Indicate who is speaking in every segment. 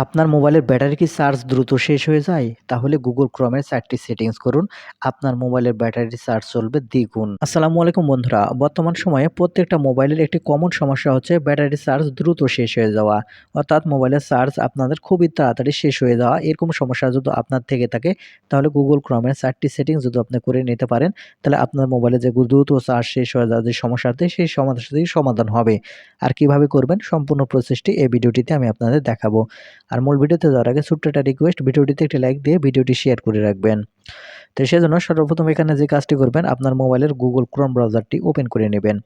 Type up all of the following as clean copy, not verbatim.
Speaker 1: আপনার মোবাইলের ব্যাটারি কি চার্জ দ্রুত শেষ হয়ে যায়? তাহলে Google Chrome এর ৪ টি সেটিংস করুন। আপনার মোবাইলের ব্যাটারি চার্জ চলবে দ্বিগুণ। আসসালামু আলাইকুম বন্ধুরা। বর্তমান সময়ে প্রত্যেকটা মোবাইলের একটি কমন সমস্যা হচ্ছে ব্যাটারি চার্জ দ্রুত শেষ হয়ে যাওয়া। অর্থাৎ মোবাইলের চার্জ আপনাদের খুবই তাড়াতাড়ি শেষ হয়ে যাওয়া। এরকম সমস্যা যদি আপনার থেকে থাকে তাহলে Google Chrome এর ৪ টি সেটিংস যদি আপনি করে নিতে পারেন, তাহলে আপনার মোবাইলে যে দ্রুত চার্জ শেষ হয়ে যাওয়ার যে সমস্যাটি সেই সমস্যাটির সমাধান হবে। আর কিভাবে করবেন সম্পূর্ণ প্রসেসটি এই ভিডিওটিতে আমি আপনাদের দেখাবো। আর মূল ভিডিওতে যাওয়ার আগে ছোট্ট একটা রিকোয়েস্ট, ভিডিওটিতে একটি লাইক দিয়ে ভিডিওটি শেয়ার করে রাখবেন। তো সেজন্য সর্বপ্রথম এখানে যে কাজটি করবেন, আপনার মোবাইলের Google Chrome ব্রাউজারটি ওপেন করে নেবেন।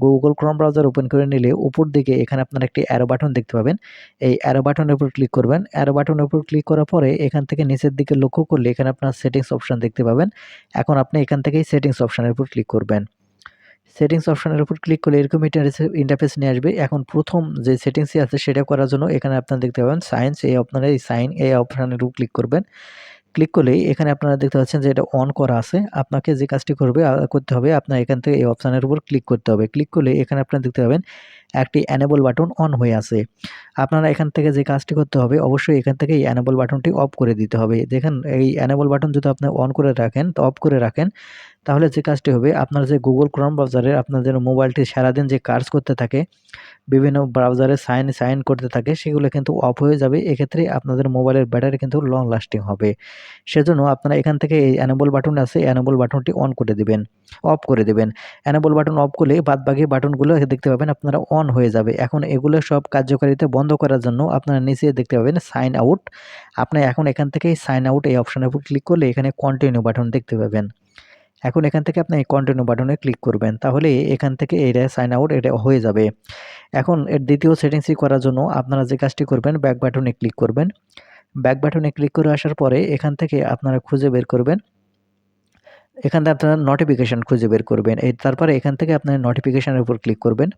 Speaker 1: Google Chrome ব্রাউজার ওপেন করে নিলে উপর দিকে এখানে আপনারা একটি অ্যারো বাটন দেখতে পাবেন। এই অ্যারো বাটনের উপর ক্লিক করবেন। অ্যারো বাটনের উপর ক্লিক করার পরে এখান থেকে নিচের দিকে লক্ষ্য করলে এখানে আপনার সেটিংস অপশন দেখতে পাবেন। এখন আপনি এখান থেকেই সেটিংস অপশনের উপর ক্লিক করবেন। সেটিংস অপশনের উপর ক্লিক করলে এরকম ইন্টারফেস নিয়ে আসবে। এখন প্রথম যে সেটিংসটি আছে সেটা করার জন্য এখানে আপনারা দেখতে পাবেন সায়েন্স, আপনারা এই সাইন এই অপশনের উপর ক্লিক করবেন। ক্লিক করলেই এখানে আপনারা দেখতে পাচ্ছেন যে এটা অন করা আছে। আপনাকে যে কাজটি করতে হবে, আপনার এখান থেকে এই অপশনের উপর ক্লিক করতে হবে। ক্লিক করলে এখানে আপনারা দেখতে পাবেন একটি এনেবল বাটন অন হয়ে আছে। আপনারা এখান থেকে যে কাজটি করতে হবে, অবশ্যই এখান থেকে এই এনেবল বাটনটি অফ করে দিতে হবে। দেখেন, এই এনেবল বাটন যদি আপনি অন করে রাখেন, তো অফ করে রাখেন, তাহলে যে কাজটি হবে, আপনার যে Google Chrome ব্রাউজারে আপনাদের মোবাইলটি সারাদিন যে কাজ করতে থাকে, বিভিন্ন ব্রাউজারে সাইন করতে থাকে, সেগুলো কিন্তু অফ হয়ে যাবে। এক্ষেত্রে আপনাদের মোবাইলের ব্যাটারি কিন্তু লং লাস্টিং হবে। সেজন্য আপনারা এখান থেকে এই এনেবল বাটন আছে, এনেবল বাটনটি অন করে দিবেন, অফ করে দিবেন। এনেবল বাটন অফ করলে বাদবাকি বাটনগুলো দেখতে পাবেন আপনারা অন হয়ে যাবে। এখন এগুলো সব কার্যকারিতা বন্ধ করার জন্য আপনারা নিচে দেখতে পাবেন সাইন আউট। আপনি এখন এখান থেকে সাইন আউট এই অপশনের উপর ক্লিক করলে এখানে কন্টিনিউ বাটন দেখতে পাবেন। এখন এখান থেকে আপনি এই কন্টিনিউ বাটনে ক্লিক করবেন। তাহলে এখান থেকে এটা সাইন আউট এটা হয়ে যাবে। এখন এর দ্বিতীয় সেটিংসটি করার জন্য আপনারা যে কাজটি করবেন, ব্যাক বাটনে ক্লিক করবেন। ব্যাক বাটনে ক্লিক করে আসার পরে এখান থেকে আপনারা খুঁজে বের করবেন, এখান থেকে আপনারা নোটিফিকেশন খুঁজে বের করবেন। তারপরে এখান থেকে আপনার নোটিফিকেশনের উপর ক্লিক করবেন।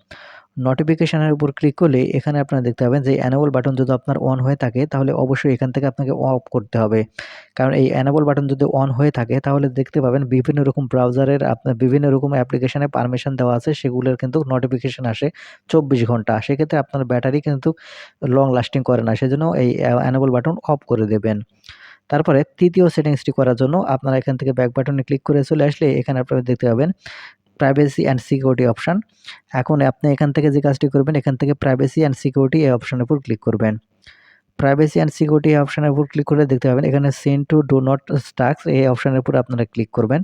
Speaker 1: নোটিফিকেশনের উপর ক্লিক করলে এখানে আপনারা দেখতে পাবেন যে এনেবল বাটন যদি আপনার অন হয়ে থাকে তাহলে অবশ্যই এখান থেকে আপনাকে অফ করতে হবে। কারণ এই এনেবল বাটন যদি অন হয়ে থাকে তাহলে দেখতে পাবেন বিভিন্ন রকম ব্রাউজারের আপনার বিভিন্ন রকম অ্যাপ্লিকেশনে পারমিশন দেওয়া আছে, সেগুলোর কিন্তু নোটিফিকেশন আসে 24 ঘন্টা। সেক্ষেত্রে আপনার ব্যাটারি কিন্তু লং লাস্টিং করে না। সেজন্য এই এনেবল বাটন অফ করে দেবেন। তারপরে তৃতীয় সেটিংসটি করার জন্য আপনারা এখান থেকে ব্যাক বাটনে ক্লিক করে চলে আসলে এখানে আপনারা দেখতে পাবেন প্রাইভেসি অ্যান্ড সিকিউরিটি অপশন। এখন আপনি এখান থেকে যে কাজটি করবেন, এখান থেকে প্রাইভেসি অ্যান্ড সিকিউরিটি এই অপশনের উপর ক্লিক করবেন। প্রাইভেসি অ্যান্ড সিকিউরিটি অপশনের উপর ক্লিক করে দেখতে পাবেন এখানে send to do not task এই অপশনের উপর আপনারা ক্লিক করবেন।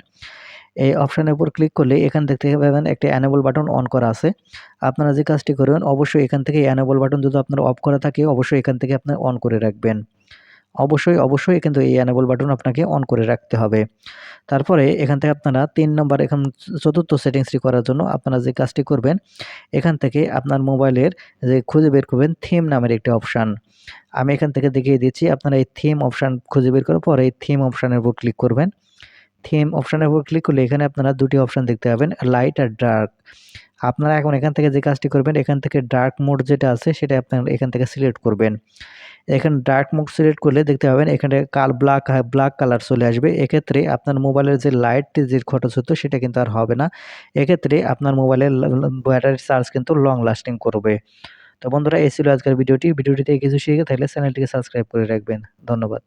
Speaker 1: এই অপশনের উপর ক্লিক করলে এখান থেকে পাবেন একটা এনেবল বাটন অন করা আছে। আপনারা যে কাজটি করবেন, অবশ্যই এখান থেকে এনেবল বাটন যদি আপনার অফ করা থাকে অবশ্যই এখান থেকে আপনি অন করে রাখবেন। অবশ্যই কিন্তু এই এনেবল বাটন আপনাকে অন করে রাখতে হবে। তারপরে এখান থেকে আপনারা ৩ নম্বর এখন চতুর্থ সেটিংসটি করার জন্য আপনারা যে কাজটি করবেন, এখান থেকে আপনার মোবাইলের যে খুঁজে বের করবেন থিম নামের একটি অপশান। আমি এখান থেকে দেখিয়ে দিচ্ছি। আপনারা এই থিম অপশান খুঁজে বের করার পরে এই থিম অপশানের উপর ক্লিক করবেন। থিম অপশানের উপর ক্লিক করলে এখানে আপনারা ২ টি অপশান দেখতে পাবেন, লাইট আর ডার্ক। আপনারা এখন এখান থেকে যে কাজটি করবেন, এখান থেকে ডার্ক মোড যেটা আছে সেটা আপনারা এখান থেকে সিলেক্ট করবেন। এখানে ডার্ক মোড সিলেক্ট করলে দেখতে পাবেন এখানে ব্ল্যাক কালার চলে আসবে। এক্ষেত্রে আপনার মোবাইলের যে লাইট যে খরচ হতো সেটা কিন্তু আর হবে না। এক্ষেত্রে আপনার মোবাইলের ব্যাটারি চার্জ কিন্তু লং লাস্টিং করবে। তো বন্ধুরা, এই ছিল আজকের ভিডিওটি। ভিডিওটি থেকে কিছু শিখে থাকলে চ্যানেলটিকে সাবস্ক্রাইব করে রাখবেন। ধন্যবাদ।